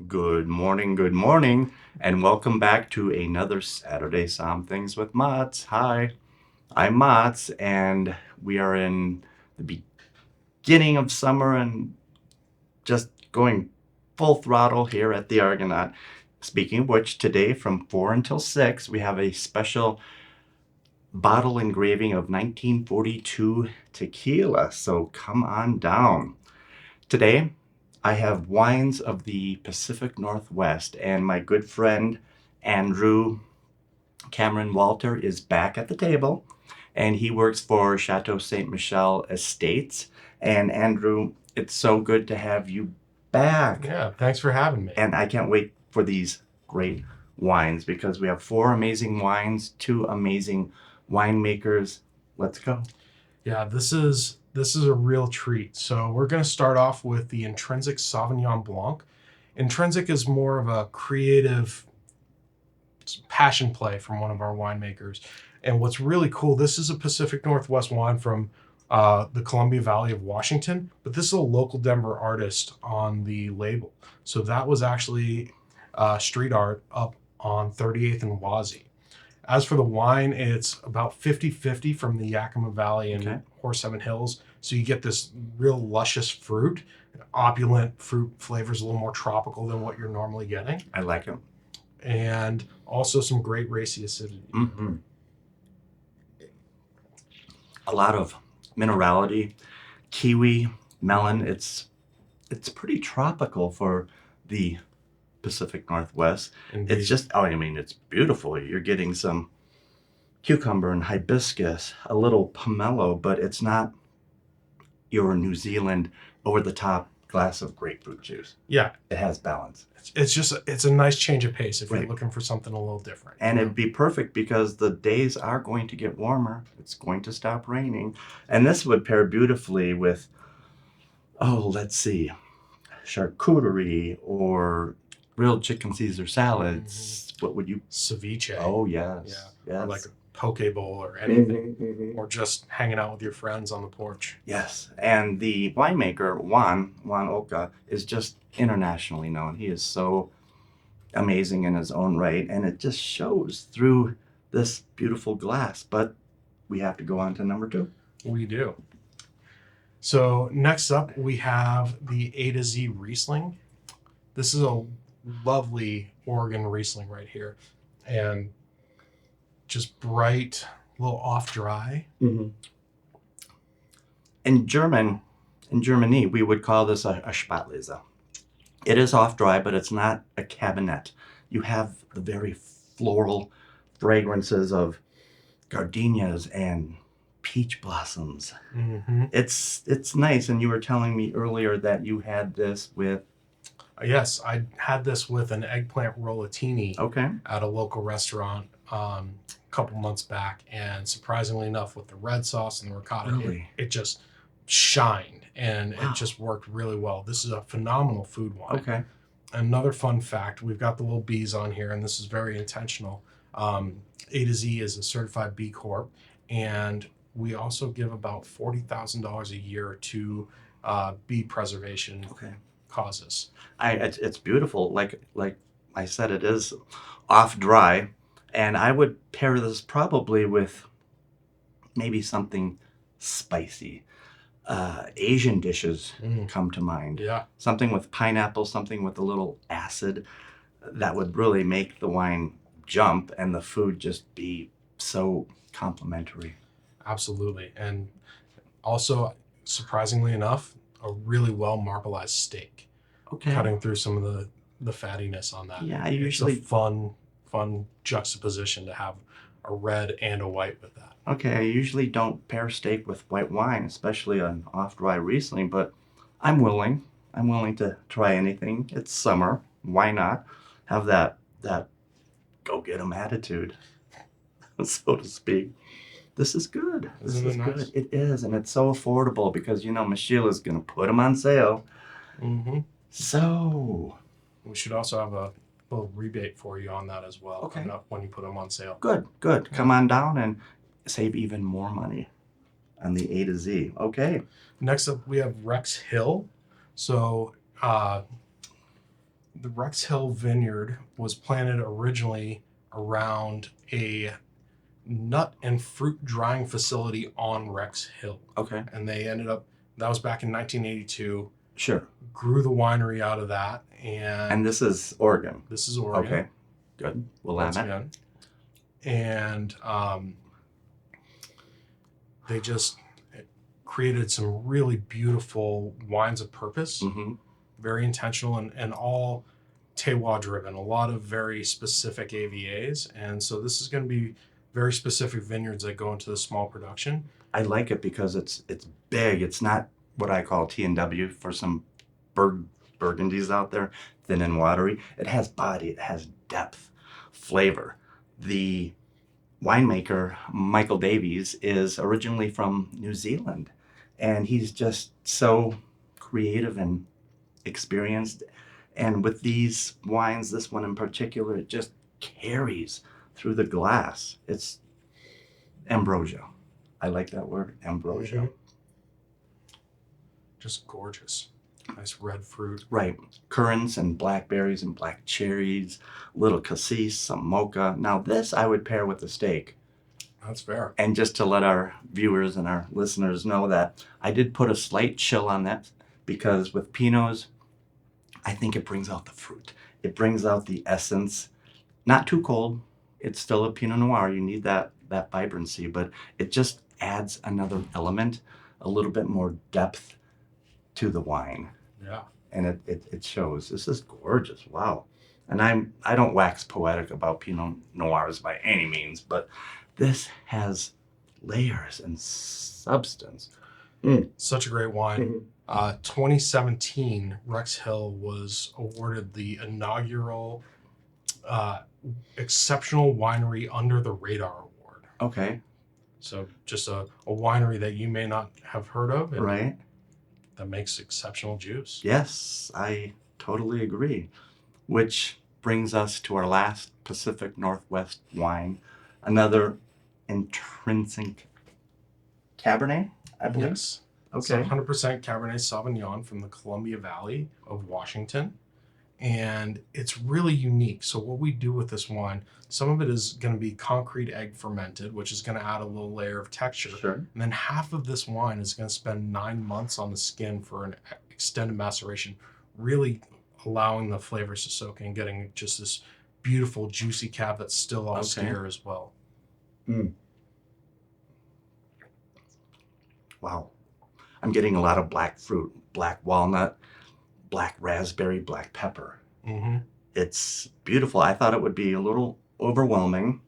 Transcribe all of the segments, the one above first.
Good morning, and welcome back to another Saturday Somm-things with Mott's. Hi, I'm Mott's, and we are in the beginning of summer and just going full throttle here at the Argonaut. Speaking of which, today from 4 until 6, we have a special bottle engraving of 1942 tequila, so come on down. Today, I have wines of the Pacific Northwest, and my good friend Andrew Cameron Walter is back at the table, and he works for Chateau Ste Michelle Estates. And Andrew, it's so good to have you back. Yeah, thanks for having me. And I can't wait for these great wines because we have 4 amazing wines, 2 amazing winemakers. Let's go. Yeah, this is a real treat. So we're going to start off with the Intrinsic Sauvignon Blanc. Intrinsic is more of a creative passion play from one of our winemakers. And what's really cool, this is a Pacific Northwest wine from the Columbia Valley of Washington, but this is a local Denver artist on the label. So that was actually street art up on 38th and Wazee. As for the wine, it's about 50-50 from the Yakima Valley and Okay. Horse Heaven Hills. So you get this real luscious fruit, opulent fruit flavors, a little more tropical than what you're normally getting. I like it. And also some great racy acidity. Mm-hmm. A lot of minerality, kiwi, melon. It's pretty tropical for the Pacific Northwest. Indeed. It's just, oh, I mean, it's beautiful. You're getting some cucumber and hibiscus, a little pomelo, but it's not your New Zealand over the top glass of grapefruit juice. Yeah, It has balance. it's a nice change of pace if Right. you're looking for something a little different. And it'd be perfect because the days are going to get warmer. It's going to stop raining. And this would pair beautifully with, oh, let's see, charcuterie or grilled chicken Caesar salads. What would you? Ceviche. Oh, yes. Yeah. Yes. Or like a poke bowl or anything. Mhm. Or just hanging out with your friends on the porch. Yes. And the winemaker, Juan Oka, is just internationally known. He is so amazing in his own right. And it just shows through this beautiful glass. But we have to go on to number 2. We do. So next up, we have the A to Z Riesling. This is a lovely Oregon Riesling right here, and just bright, a little off dry. Mm-hmm. In Germany, we would call this a Spätlese. It is off dry, but it's not a cabinet. You have the very floral fragrances of gardenias and peach blossoms. Mm-hmm. It's nice. And you were telling me earlier that you had this with. Yes, I had this with an eggplant rollatini Okay. at a local restaurant a couple months back, and surprisingly enough, with the red sauce and the ricotta, Really? it just shined, and Wow. it just worked really well. This is a phenomenal food wine. Okay. Another fun fact, we've got the little bees on here, and this is very intentional. A to Z is a certified B Corp, and we also give about $40,000 a year to bee preservation Okay. causes. It's beautiful. Like I said, it is off dry, and I would pair this probably with maybe something spicy. Asian dishes come to mind. Yeah, Something with pineapple, something with a little acid that would really make the wine jump and the food just be so complimentary. absolutely. And also, surprisingly enough, a really well marbleized steak, Okay. cutting through some of the fattiness on that. Yeah, I It's usually. a fun juxtaposition to have a red and a white with that. Okay, I usually don't pair steak with white wine, especially an off-dry Riesling, but I'm willing. I'm willing to try anything. It's summer. Why not have that go get 'em attitude, so to speak. This is good. This Isn't it is nice? good. It is, and it's so affordable because Michelle is going to put them on sale. Mm-hmm. So We should also have a little rebate for you on that as well. Okay. Coming up when you put them on sale. good. Come on down and save even more money on the A to Z. Okay. Next up, we have Rex Hill. So The Rex Hill Vineyard was planted originally around a nut and fruit drying facility on Rex Hill. Okay. And they ended up, that was back in 1982, Sure. grew the winery out of that. And this is Oregon. this is Oregon. Okay. Good. We'll add that. And they just created some really beautiful wines of purpose, Mm-hmm. very intentional and all terroir driven, a lot of very specific AVAs. And so this is going to be very specific vineyards that go into the small production. I like it because it's big. It's not what I call T&W for some burgundies out there, thin and watery. It has body, it has depth, flavor. The winemaker, Michael Davies, is originally from New Zealand, and he's just so creative and experienced. And with these wines, this one in particular, it just carries through the glass. It's ambrosia. I like that word, ambrosia. Mm-hmm. Just gorgeous. Nice red fruit. Right. Currants and blackberries and black cherries, little cassis, some mocha. Now this I would pair with a steak. That's fair. And just to let our viewers and our listeners know that I did put a slight chill on that because with Pinots, I think it brings out the fruit. It brings out the essence. Not too cold. It's still a Pinot Noir. You need that vibrancy, but it just adds another element, a little bit more depth to the wine. Yeah. And it shows. This is gorgeous. Wow. And I don't wax poetic about Pinot Noirs by any means, but this has layers and substance. Such a great wine. 2017, Rex Hill was awarded the inaugural Exceptional Winery Under the Radar Award. Okay. So just a winery that you may not have heard of. And right. That makes exceptional juice. Yes, I totally agree. Which brings us to our last Pacific Northwest wine, another intrinsic Cabernet, I believe. Yes. Okay. It's 100% Cabernet Sauvignon from the Columbia Valley of Washington. And it's really unique. So what we do with this wine, some of it is going to be concrete egg fermented, which is going to add a little layer of texture. Sure. And then half of this wine is going to spend 9 months on the skin for an extended maceration, really allowing the flavors to soak in, getting just this beautiful juicy cab that's still austere as well. Wow. I'm getting a lot of black fruit, black walnut, black raspberry, black pepper. Mm-hmm. It's beautiful. I thought it would be a little overwhelming,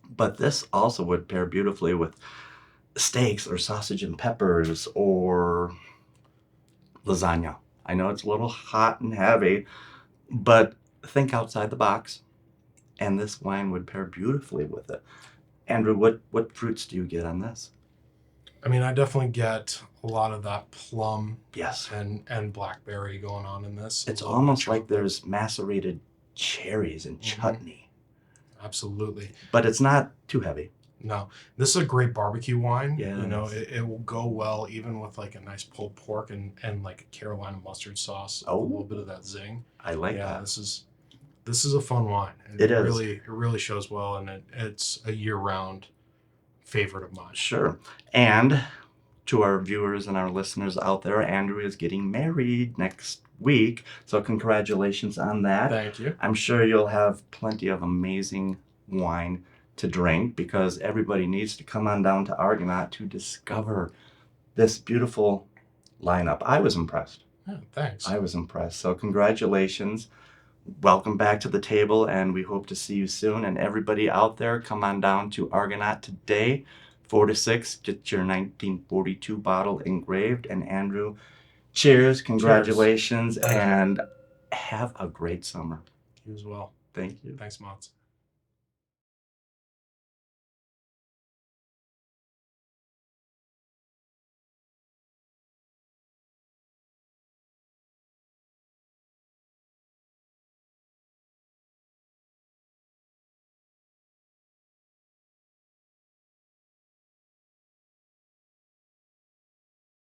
but this also would pair beautifully with steaks or sausage and peppers or lasagna. I know it's a little hot and heavy, but think outside the box, and this wine would pair beautifully with it. Andrew, what fruits do you get on this? I mean, I definitely get a lot of that plum Yes. and blackberry going on in this. It's almost like there's macerated cherries and chutney. Absolutely. But it's not too heavy. No, this is a great barbecue wine. Yes. You know, it will go well even with like a nice pulled pork and like a Carolina mustard sauce. Oh. A little bit of that zing. I like that. This is a fun wine. It is. It really shows well, and it's a year-round favorite of mine. Sure. And to our viewers and our listeners out there, Andrew is getting married next week. So congratulations on that. Thank you. I'm sure you'll have plenty of amazing wine to drink because everybody needs to come on down to Argonaut to discover this beautiful lineup. I was impressed. Yeah, thanks. I was impressed. So congratulations. Welcome back to the table, and we hope to see you soon. And everybody out there, come on down to Argonaut today, 4 to 6. Get your 1942 bottle engraved. And Andrew, cheers, congratulations, Cheers. and have a great summer. You as well. Thank you. Thanks, Mats.